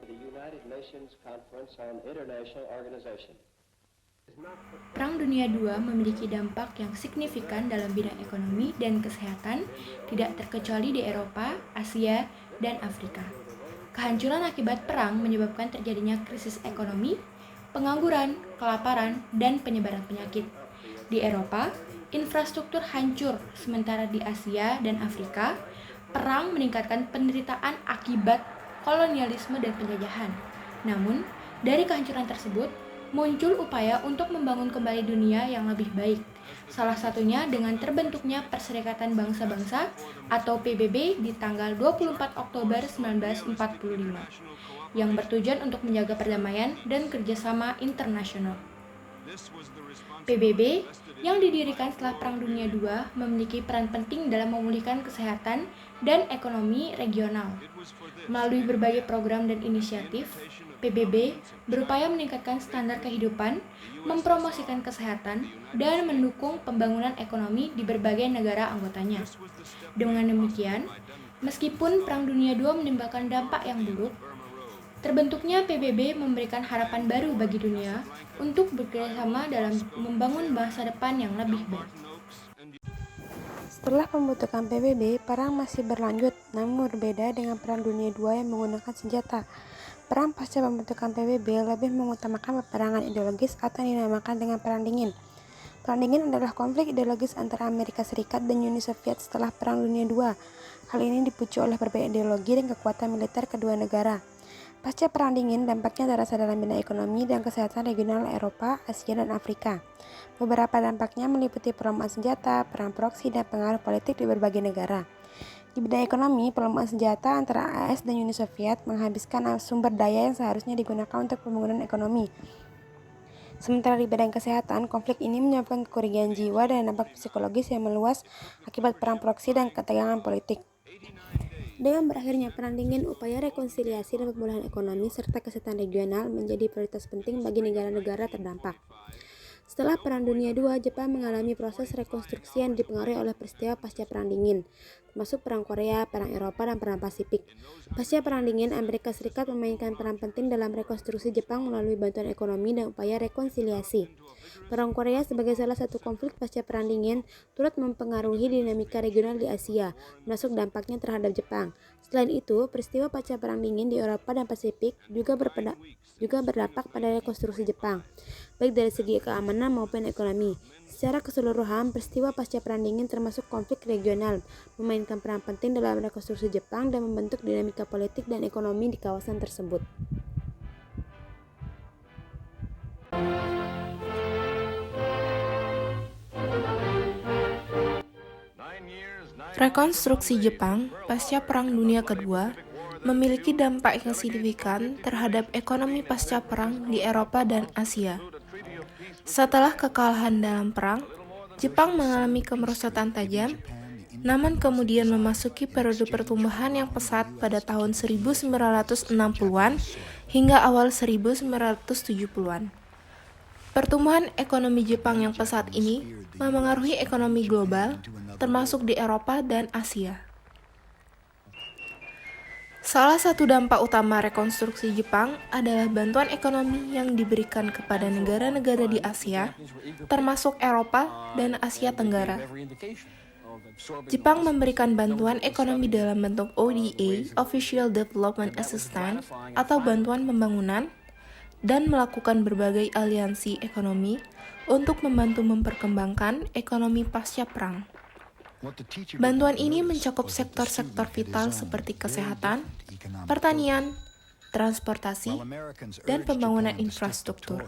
the United Nations Conference on International Organization. Perang Dunia II memiliki dampak yang signifikan dalam bidang ekonomi dan kesehatan, tidak terkecuali di Eropa, Asia, dan Afrika. Kehancuran akibat perang menyebabkan terjadinya krisis ekonomi, pengangguran, kelaparan, dan penyebaran penyakit. Di Eropa, infrastruktur hancur, sementara di Asia dan Afrika, perang meningkatkan penderitaan akibat kolonialisme dan penjajahan. Namun, dari kehancuran tersebut, muncul upaya untuk membangun kembali dunia yang lebih baik. Salah satunya dengan terbentuknya Perserikatan Bangsa-Bangsa atau PBB di tanggal 24 Oktober 1945 yang bertujuan untuk menjaga perdamaian dan kerjasama internasional. PBB yang didirikan setelah Perang Dunia II memiliki peran penting dalam memulihkan kesehatan dan ekonomi regional. Melalui berbagai program dan inisiatif, PBB berupaya meningkatkan standar kehidupan, mempromosikan kesehatan, dan mendukung pembangunan ekonomi di berbagai negara anggotanya. Dengan demikian, meskipun Perang Dunia II menimbulkan dampak yang buruk, terbentuknya PBB memberikan harapan baru bagi dunia untuk bekerjasama dalam membangun masa depan yang lebih baik. Setelah pembentukan PBB, perang masih berlanjut, namun berbeda dengan Perang Dunia II yang menggunakan senjata. Perang pasca pembentukan PBB lebih mengutamakan peperangan ideologis atau yang dinamakan dengan Perang Dingin. Perang Dingin adalah konflik ideologis antara Amerika Serikat dan Uni Soviet setelah Perang Dunia II. Hal ini dipicu oleh berbeda ideologi dan kekuatan militer kedua negara. Pasca Perang Dingin, dampaknya terasa dalam bidang ekonomi dan kesehatan regional Eropa, Asia, dan Afrika. Beberapa dampaknya meliputi perlombaan senjata, perang proksi, dan pengaruh politik di berbagai negara. Di bidang ekonomi, perlombaan senjata antara AS dan Uni Soviet menghabiskan sumber daya yang seharusnya digunakan untuk pembangunan ekonomi. Sementara di bidang kesehatan, konflik ini menyebabkan kerugian jiwa dan dampak psikologis yang meluas akibat perang proksi dan ketegangan politik. Dengan berakhirnya Perang Dingin, upaya rekonsiliasi dan pemulihan ekonomi serta kesehatan regional menjadi prioritas penting bagi negara-negara terdampak. Setelah Perang Dunia II, Jepang mengalami proses rekonstruksi yang dipengaruhi oleh peristiwa pasca Perang Dingin, termasuk Perang Korea, Perang Eropa, dan Perang Pasifik. Pasca Perang Dingin, Amerika Serikat memainkan peran penting dalam rekonstruksi Jepang melalui bantuan ekonomi dan upaya rekonsiliasi. Perang Korea sebagai salah satu konflik pasca Perang Dingin turut mempengaruhi dinamika regional di Asia, termasuk dampaknya terhadap Jepang. Selain itu, peristiwa pasca Perang Dingin di Eropa dan Pasifik juga berdampak pada rekonstruksi Jepang, baik dari segi keamanan maupun ekonomi. Secara keseluruhan, peristiwa pasca Perang Dingin termasuk konflik regional, memainkan peran penting dalam rekonstruksi Jepang dan membentuk dinamika politik dan ekonomi di kawasan tersebut. Rekonstruksi Jepang pasca Perang Dunia Kedua memiliki dampak yang signifikan terhadap ekonomi pasca perang di Eropa dan Asia. Setelah kekalahan dalam perang, Jepang mengalami kemerosotan tajam, namun kemudian memasuki periode pertumbuhan yang pesat pada tahun 1960-an hingga awal 1970-an. Pertumbuhan ekonomi Jepang yang pesat ini memengaruhi ekonomi global, termasuk di Eropa dan Asia. Salah satu dampak utama rekonstruksi Jepang adalah bantuan ekonomi yang diberikan kepada negara-negara di Asia, termasuk Eropa dan Asia Tenggara. Jepang memberikan bantuan ekonomi dalam bentuk ODA, Official Development Assistance, atau bantuan pembangunan, dan melakukan berbagai aliansi ekonomi untuk membantu memperkembangkan ekonomi pasca perang. Bantuan ini mencakup sektor-sektor vital seperti kesehatan, pertanian, transportasi, dan pembangunan infrastruktur.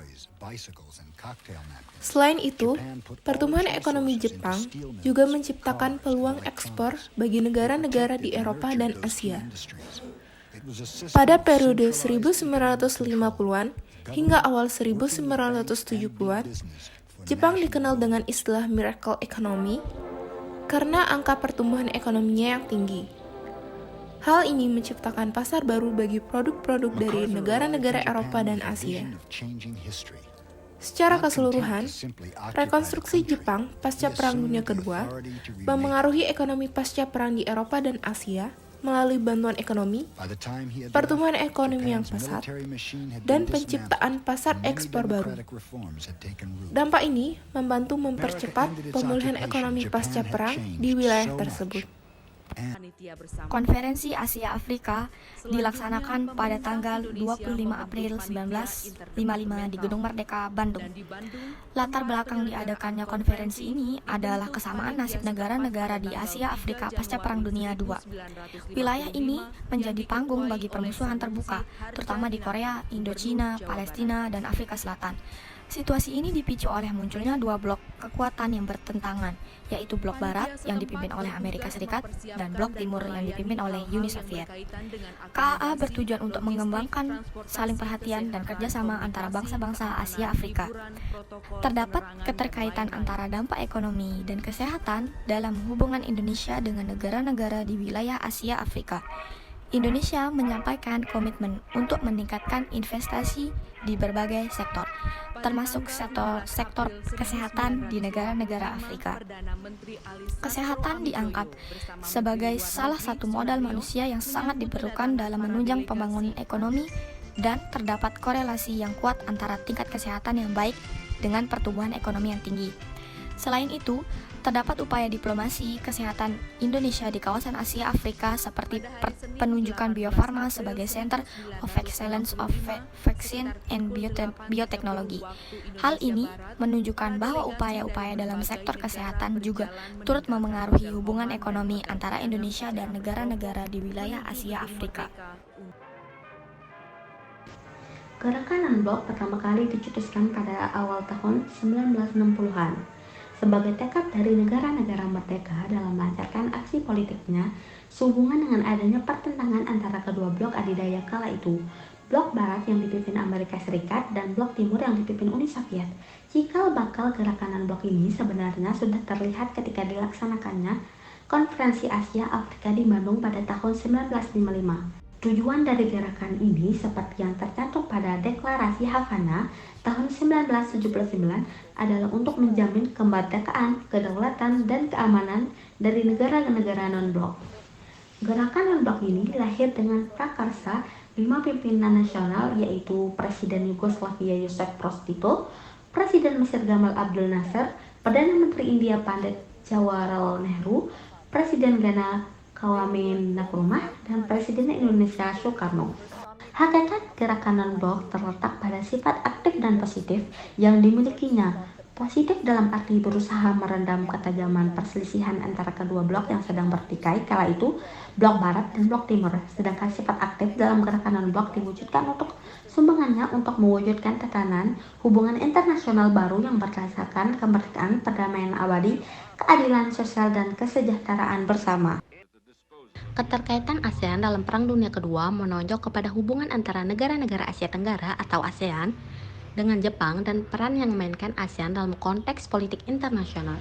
Selain itu, pertumbuhan ekonomi Jepang juga menciptakan peluang ekspor bagi negara-negara di Eropa dan Asia. Pada periode 1950-an hingga awal 1970-an, Jepang dikenal dengan istilah miracle economy karena angka pertumbuhan ekonominya yang tinggi. Hal ini menciptakan pasar baru bagi produk-produk dari negara-negara Eropa dan Asia. Secara keseluruhan, rekonstruksi Jepang pasca Perang Dunia Kedua memengaruhi ekonomi pasca perang di Eropa dan Asia melalui bantuan ekonomi, pertumbuhan ekonomi yang pesat, dan penciptaan pasar ekspor baru. Dampak ini membantu mempercepat pemulihan ekonomi pasca perang di wilayah tersebut. Konferensi Asia Afrika dilaksanakan pada tanggal 25 April 1955 di Gedung Merdeka, Bandung. Latar belakang diadakannya konferensi ini adalah kesamaan nasib negara-negara di Asia Afrika pasca Perang Dunia II. Wilayah ini menjadi panggung bagi permusuhan terbuka, terutama di Korea, Indochina, Palestina, dan Afrika Selatan. Situasi ini dipicu oleh munculnya dua blok kekuatan yang bertentangan, yaitu blok barat yang dipimpin oleh Amerika Serikat dan blok timur yang dipimpin oleh Uni Soviet. KAA bertujuan untuk mengembangkan saling perhatian dan kerjasama antara bangsa-bangsa Asia Afrika. Terdapat keterkaitan antara dampak ekonomi dan kesehatan dalam hubungan Indonesia dengan negara-negara di wilayah Asia Afrika. Indonesia menyampaikan komitmen untuk meningkatkan investasi di berbagai sektor, termasuk sektor kesehatan di negara-negara Afrika. Kesehatan dianggap sebagai salah satu modal manusia yang sangat diperlukan dalam menunjang pembangunan ekonomi, dan terdapat korelasi yang kuat antara tingkat kesehatan yang baik dengan pertumbuhan ekonomi yang tinggi. Selain itu, terdapat upaya diplomasi kesehatan Indonesia di kawasan Asia Afrika seperti penunjukan Bio Farma sebagai Center of Excellence of Vaccine and Biotechnology. Hal ini menunjukkan bahwa upaya-upaya dalam sektor kesehatan juga turut memengaruhi hubungan ekonomi antara Indonesia dan negara-negara di wilayah Asia Afrika. Gerakan non-blok pertama kali dicetuskan pada awal tahun 1960-an. Sebagai tekad dari negara-negara merdeka dalam melancarkan aksi politiknya, sehubungan dengan adanya pertentangan antara kedua blok adidaya kala itu, blok barat yang dipimpin Amerika Serikat dan blok timur yang dipimpin Uni Soviet. Cikal bakal gerakan non-blok ini sebenarnya sudah terlihat ketika dilaksanakannya Konferensi Asia Afrika di Bandung pada tahun 1955. Tujuan dari gerakan ini seperti yang tercantum pada Deklarasi Havana tahun 1979 adalah untuk menjamin kemerdekaan, kedaulatan, dan keamanan dari negara-negara non-blok. Gerakan non-blok ini lahir dengan prakarsa 5 pimpinan nasional, yaitu Presiden Yugoslavia Josip Broz Tito, Presiden Mesir Gamal Abdel Nasser, Perdana Menteri India Pandit Jawaharlal Nehru, Presiden Ghana Kwame Nkrumah, dan Presiden Indonesia Soekarno. Hakikat gerakan non-blok terletak pada sifat aktif dan positif yang dimilikinya. Positif dalam arti berusaha meredam ketajaman perselisihan antara kedua blok yang sedang bertikai kala itu, blok barat dan blok timur. Sedangkan sifat aktif dalam gerakan non-blok diwujudkan untuk sumbangannya untuk mewujudkan tatanan hubungan internasional baru yang berdasarkan kemerdekaan, perdamaian abadi, keadilan sosial, dan kesejahteraan bersama. Keterkaitan ASEAN dalam Perang Dunia Kedua menonjol kepada hubungan antara negara-negara Asia Tenggara atau ASEAN dengan Jepang dan peran yang dimainkan ASEAN dalam konteks politik internasional.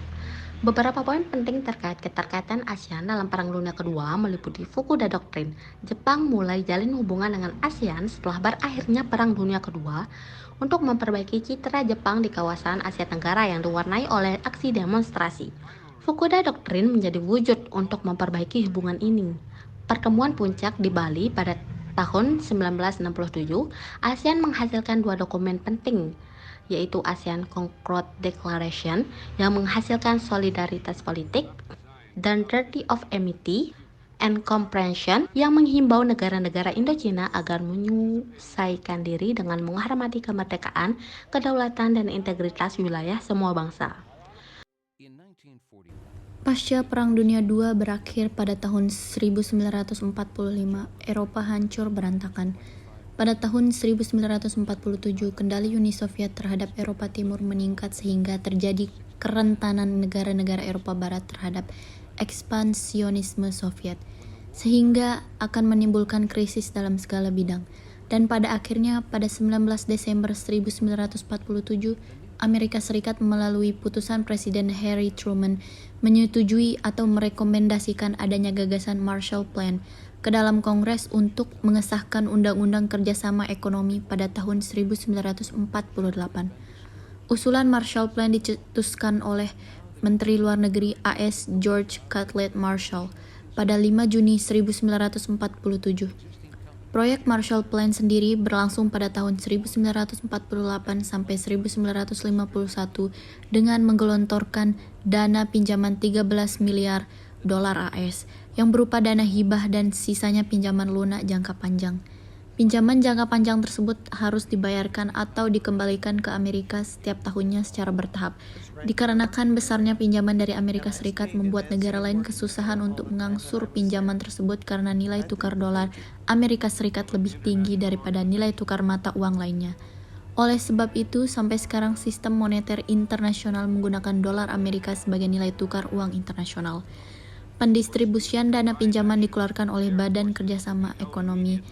Beberapa poin penting terkait keterkaitan ASEAN dalam Perang Dunia Kedua meliputi Fukuda Doktrin. Jepang mulai jalin hubungan dengan ASEAN setelah berakhirnya Perang Dunia Kedua untuk memperbaiki citra Jepang di kawasan Asia Tenggara yang diwarnai oleh aksi demonstrasi. Fukuda Doktrin menjadi wujud untuk memperbaiki hubungan ini. Pertemuan puncak di Bali pada tahun 1967, ASEAN menghasilkan dua dokumen penting, yaitu ASEAN Concord Declaration yang menghasilkan solidaritas politik dan Treaty of Amity and Comprehension yang menghimbau negara-negara Indochina agar menyesuaikan diri dengan menghormati kemerdekaan, kedaulatan, dan integritas wilayah semua bangsa. Pasca Perang Dunia II berakhir pada tahun 1945, Eropa hancur berantakan. Pada tahun 1947, kendali Uni Soviet terhadap Eropa Timur meningkat sehingga terjadi kerentanan negara-negara Eropa Barat terhadap ekspansionisme Soviet, sehingga akan menimbulkan krisis dalam segala bidang. Dan pada akhirnya, pada 19 Desember 1947, Amerika Serikat melalui putusan Presiden Harry Truman menyetujui atau merekomendasikan adanya gagasan Marshall Plan ke dalam Kongres untuk mengesahkan Undang-Undang Kerjasama Ekonomi pada tahun 1948. Usulan Marshall Plan dicetuskan oleh Menteri Luar Negeri AS George Catlett Marshall pada 5 Juni 1947. Proyek Marshall Plan sendiri berlangsung pada tahun 1948 sampai 1951 dengan menggelontorkan dana pinjaman 13 miliar dolar AS yang berupa dana hibah dan sisanya pinjaman lunak jangka panjang. Pinjaman jangka panjang tersebut harus dibayarkan atau dikembalikan ke Amerika setiap tahunnya secara bertahap. Dikarenakan besarnya pinjaman dari Amerika Serikat membuat negara lain kesusahan untuk mengangsur pinjaman tersebut karena nilai tukar dolar Amerika Serikat lebih tinggi daripada nilai tukar mata uang lainnya. Oleh sebab itu, sampai sekarang sistem moneter internasional menggunakan dolar Amerika sebagai nilai tukar uang internasional. Pendistribusian dana pinjaman dikeluarkan oleh Badan Kerjasama Ekonomi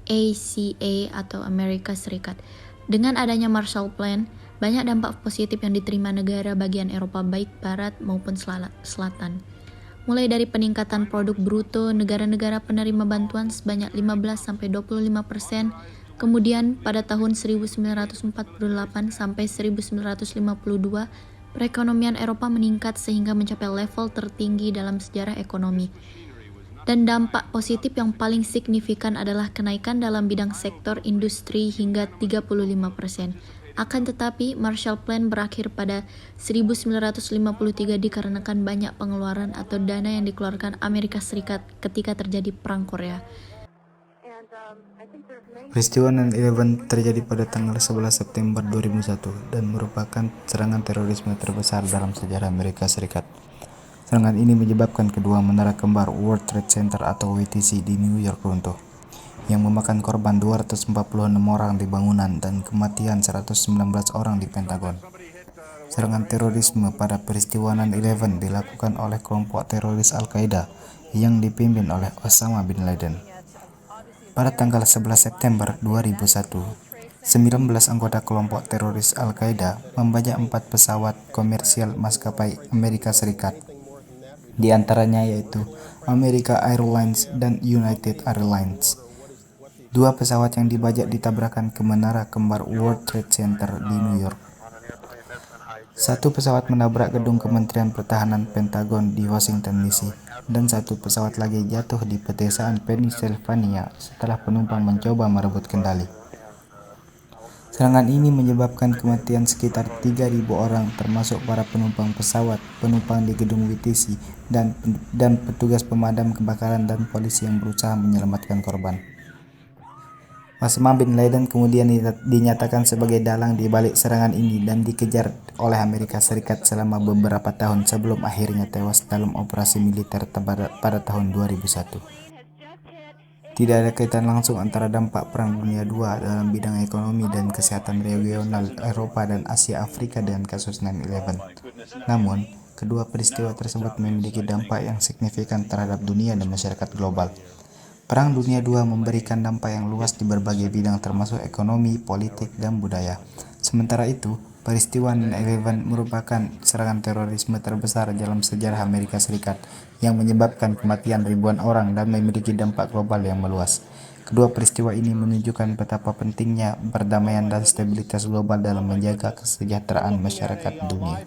ACA atau Amerika Serikat. Dengan adanya Marshall Plan, banyak dampak positif yang diterima negara bagian Eropa baik barat maupun selatan. Mulai dari peningkatan produk bruto negara-negara penerima bantuan sebanyak 15-25%, kemudian pada tahun 1948 sampai 1952, perekonomian Eropa meningkat sehingga mencapai level tertinggi dalam sejarah ekonomi. Dan dampak positif yang paling signifikan adalah kenaikan dalam bidang sektor industri hingga 35%. Akan tetapi, Marshall Plan berakhir pada 1953 dikarenakan banyak pengeluaran atau dana yang dikeluarkan Amerika Serikat ketika terjadi Perang Korea. Peristiwa 9/11 terjadi pada tanggal 11 September 2001 dan merupakan serangan terorisme terbesar dalam sejarah Amerika Serikat. Serangan ini menyebabkan kedua menara kembar World Trade Center atau WTC di New York runtuh, yang memakan korban 246 orang di bangunan dan kematian 119 orang di Pentagon. Serangan terorisme pada peristiwa 9/11 dilakukan oleh kelompok teroris Al-Qaeda yang dipimpin oleh Osama bin Laden. Pada tanggal 11 September 2001, 19 anggota kelompok teroris Al-Qaeda membajak 4 pesawat komersial maskapai Amerika Serikat. Di antaranya yaitu American Airlines dan United Airlines. 2 pesawat yang dibajak ditabrakan ke menara kembar World Trade Center di New York. 1 pesawat menabrak gedung Kementerian Pertahanan Pentagon di Washington DC, dan 1 pesawat lagi jatuh di pedesaan Pennsylvania setelah penumpang mencoba merebut kendali. Serangan ini menyebabkan kematian sekitar 3.000 orang termasuk para penumpang pesawat, penumpang di gedung WTC, dan petugas pemadam kebakaran dan polisi yang berusaha menyelamatkan korban. Osama bin Laden kemudian dinyatakan sebagai dalang di balik serangan ini dan dikejar oleh Amerika Serikat selama beberapa tahun sebelum akhirnya tewas dalam operasi militer pada tahun 2001. Tidak ada kaitan langsung antara dampak Perang Dunia II dalam bidang ekonomi dan kesehatan regional Eropa dan Asia Afrika dengan kasus 9/11. Namun, kedua peristiwa tersebut memiliki dampak yang signifikan terhadap dunia dan masyarakat global. Perang Dunia II memberikan dampak yang luas di berbagai bidang termasuk ekonomi, politik, dan budaya. Sementara itu, peristiwa 9/11 merupakan serangan terorisme terbesar dalam sejarah Amerika Serikat yang menyebabkan kematian ribuan orang dan memiliki dampak global yang meluas. Kedua peristiwa ini menunjukkan betapa pentingnya perdamaian dan stabilitas global dalam menjaga kesejahteraan masyarakat dunia.